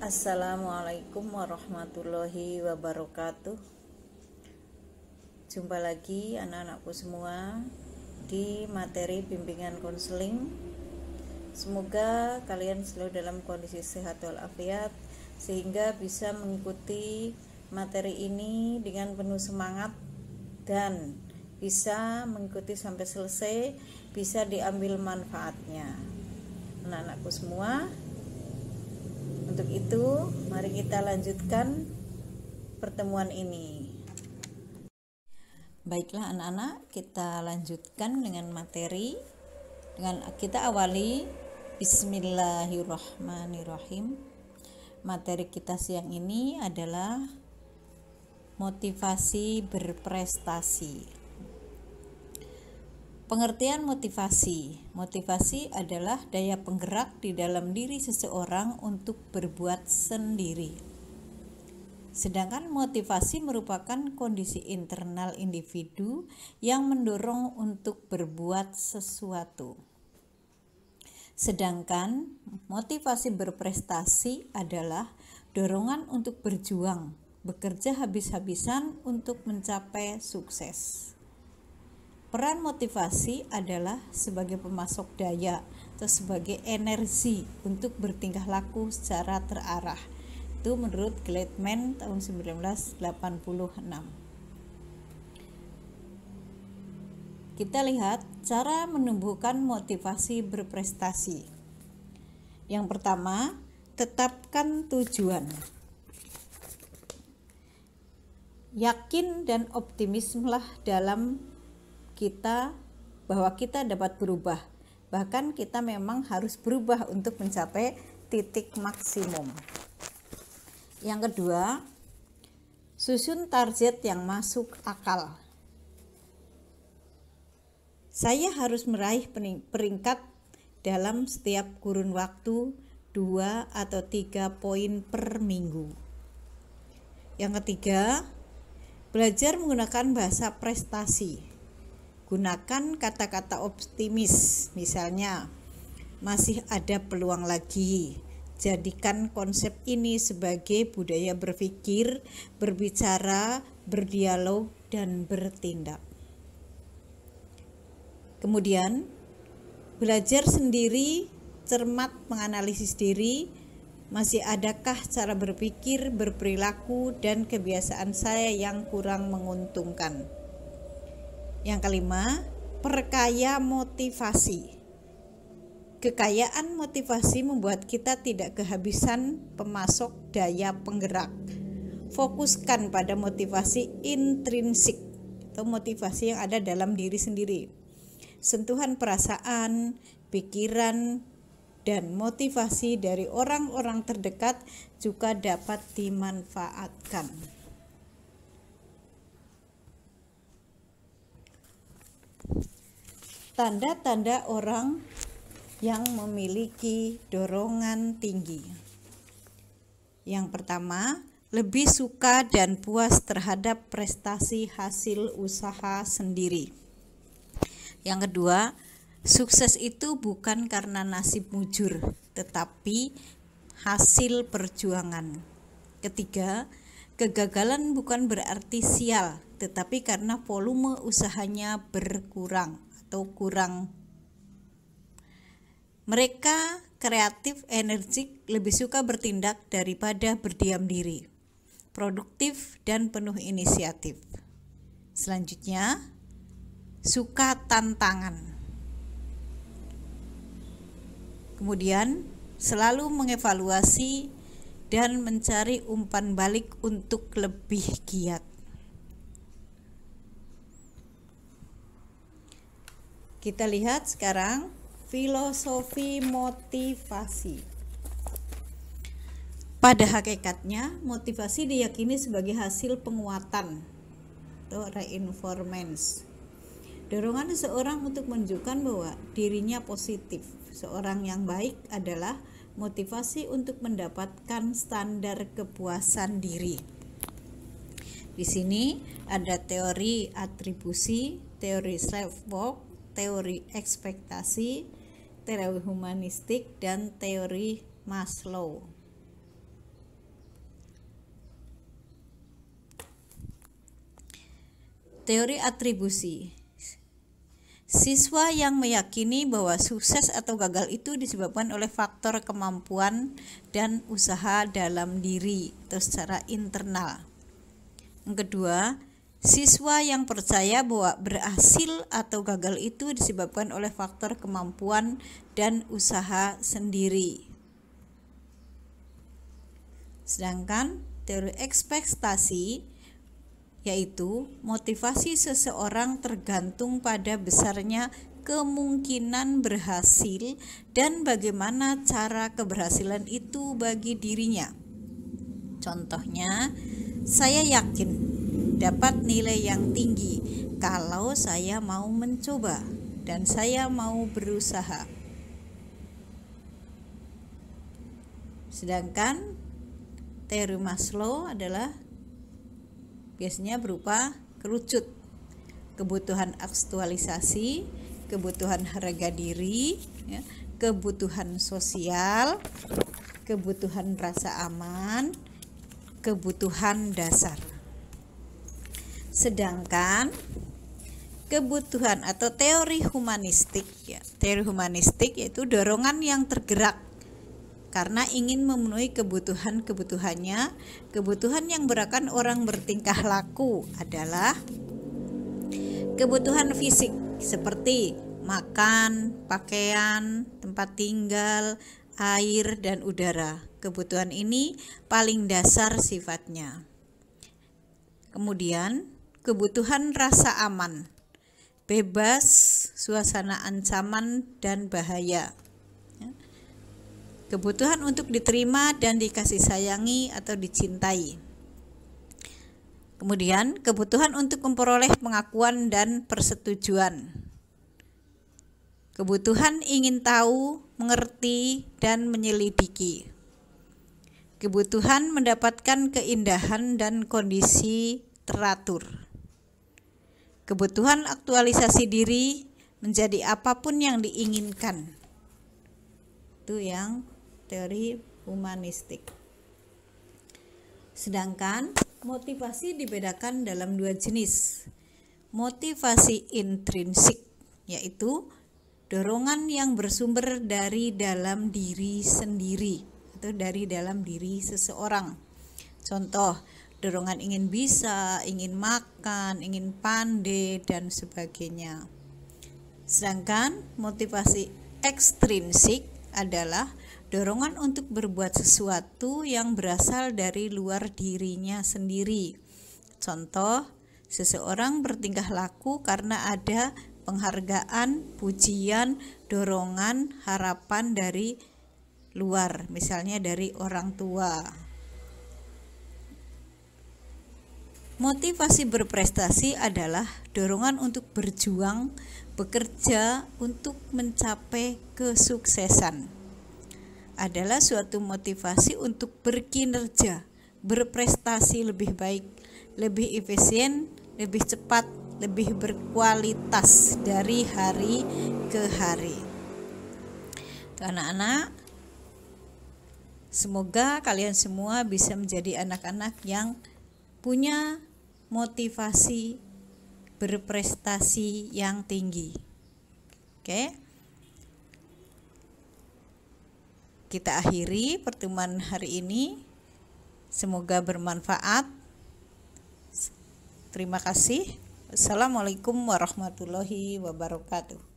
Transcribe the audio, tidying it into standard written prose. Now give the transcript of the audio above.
Assalamualaikum warahmatullahi wabarakatuh. Jumpa lagi anak-anakku semua di materi bimbingan konseling. Semoga kalian selalu dalam kondisi sehat walafiat sehingga bisa mengikuti materi ini dengan penuh semangat dan bisa mengikuti sampai selesai, bisa diambil manfaatnya. Anak-anakku semua, untuk itu, mari kita lanjutkan pertemuan ini. Baiklah anak-anak, kita lanjutkan dengan materi. Dengan kita awali Bismillahirrahmanirrahim. Materi kita siang ini adalah motivasi berprestasi. Pengertian motivasi. Motivasi adalah daya penggerak di dalam diri seseorang untuk berbuat sendiri. Sedangkan motivasi merupakan kondisi internal individu yang mendorong untuk berbuat sesuatu. Sedangkan motivasi berprestasi adalah dorongan untuk berjuang, bekerja habis-habisan untuk mencapai sukses. Peran motivasi adalah sebagai pemasok daya atau sebagai energi untuk bertingkah laku secara terarah. Itu menurut Gleitman tahun 1986. Kita lihat cara menumbuhkan motivasi berprestasi. Yang pertama, tetapkan tujuan. Yakin dan optimismelah dalam kita bahwa kita dapat berubah, bahkan kita memang harus berubah untuk mencapai titik maksimum. Yang kedua, susun target yang masuk akal. Saya harus meraih peringkat dalam setiap kurun waktu 2 atau 3 poin per minggu. Yang ketiga, belajar menggunakan bahasa prestasi. Gunakan kata-kata optimis, misalnya masih ada peluang lagi. Jadikan konsep ini sebagai budaya berpikir, berbicara, berdialog, dan bertindak. Kemudian, belajar sendiri, cermat menganalisis diri, masih adakah cara berpikir, berperilaku, dan kebiasaan saya yang kurang menguntungkan. Yang kelima, perkaya motivasi. Kekayaan motivasi membuat kita tidak kehabisan pemasok daya penggerak. Fokuskan pada motivasi intrinsik atau motivasi yang ada dalam diri sendiri. Sentuhan perasaan, pikiran, dan motivasi dari orang-orang terdekat juga dapat dimanfaatkan. Tanda-tanda orang yang memiliki dorongan tinggi. Yang pertama, lebih suka dan puas terhadap prestasi hasil usaha sendiri. Yang kedua, sukses itu bukan karena nasib mujur, tetapi hasil perjuangan. Ketiga, kegagalan bukan berarti sial, tetapi karena volume usahanya berkurang atau kurang. Mereka kreatif, energik, lebih suka bertindak daripada berdiam diri, produktif dan penuh inisiatif. Selanjutnya, suka tantangan. Kemudian, selalu mengevaluasi dan mencari umpan balik untuk lebih giat. Kita lihat sekarang filosofi motivasi. Pada hakikatnya, motivasi diyakini sebagai hasil penguatan atau reinforcement. Dorongan seseorang untuk menunjukkan bahwa dirinya positif. Seorang yang baik adalah motivasi untuk mendapatkan standar kepuasan diri. Di sini ada teori atribusi, teori self-worth, teori ekspektasi, teori humanistik, dan teori Maslow. Teori atribusi. Siswa yang meyakini bahwa sukses atau gagal itu disebabkan oleh faktor kemampuan dan usaha dalam diri atau secara internal. Yang kedua, siswa yang percaya bahwa berhasil atau gagal itu disebabkan oleh faktor kemampuan dan usaha sendiri. Sedangkan teori ekspektasi yaitu motivasi seseorang tergantung pada besarnya kemungkinan berhasil dan bagaimana cara keberhasilan itu bagi dirinya. Contohnya, saya yakin dapat nilai yang tinggi kalau saya mau mencoba dan saya mau berusaha. Sedangkan teori Maslow adalah biasanya berupa kerucut, kebutuhan aktualisasi, kebutuhan harga diri, kebutuhan sosial, kebutuhan rasa aman, kebutuhan dasar. Sedangkan kebutuhan atau teori humanistik, teori humanistik yaitu dorongan yang tergerak karena ingin memenuhi kebutuhannya. Kebutuhan yang berakan orang bertingkah laku adalah kebutuhan fisik seperti makan, pakaian, tempat tinggal, air, dan udara. Kebutuhan ini paling dasar sifatnya. Kemudian kebutuhan rasa aman, bebas suasana ancaman dan bahaya. Kebutuhan untuk diterima dan dikasih sayangi atau dicintai. Kemudian kebutuhan untuk memperoleh pengakuan dan persetujuan. Kebutuhan ingin tahu, mengerti, dan menyelidiki. Kebutuhan mendapatkan keindahan dan kondisi teratur. Kebutuhan aktualisasi diri menjadi apapun yang diinginkan. Itu yang teori humanistik. Sedangkan motivasi dibedakan dalam dua jenis. Motivasi intrinsik yaitu dorongan yang bersumber dari dalam diri sendiri atau dari dalam diri seseorang. Contoh, dorongan ingin bisa, ingin makan, ingin pandai, dan sebagainya. Sedangkan motivasi ekstrinsik adalah dorongan untuk berbuat sesuatu yang berasal dari luar dirinya sendiri. Contoh, seseorang bertingkah laku karena ada penghargaan, pujian, dorongan, harapan dari luar, misalnya dari orang tua. Motivasi berprestasi adalah dorongan untuk berjuang, bekerja untuk mencapai kesuksesan. Adalah suatu motivasi untuk berkinerja, berprestasi lebih baik, lebih efisien, lebih cepat, lebih berkualitas dari hari ke hari. Anak-anak, semoga kalian semua bisa menjadi anak-anak yang punya motivasi berprestasi yang tinggi. Oke. Kita akhiri pertemuan hari ini. Semoga bermanfaat. Terima kasih. Assalamualaikum warahmatullahi wabarakatuh.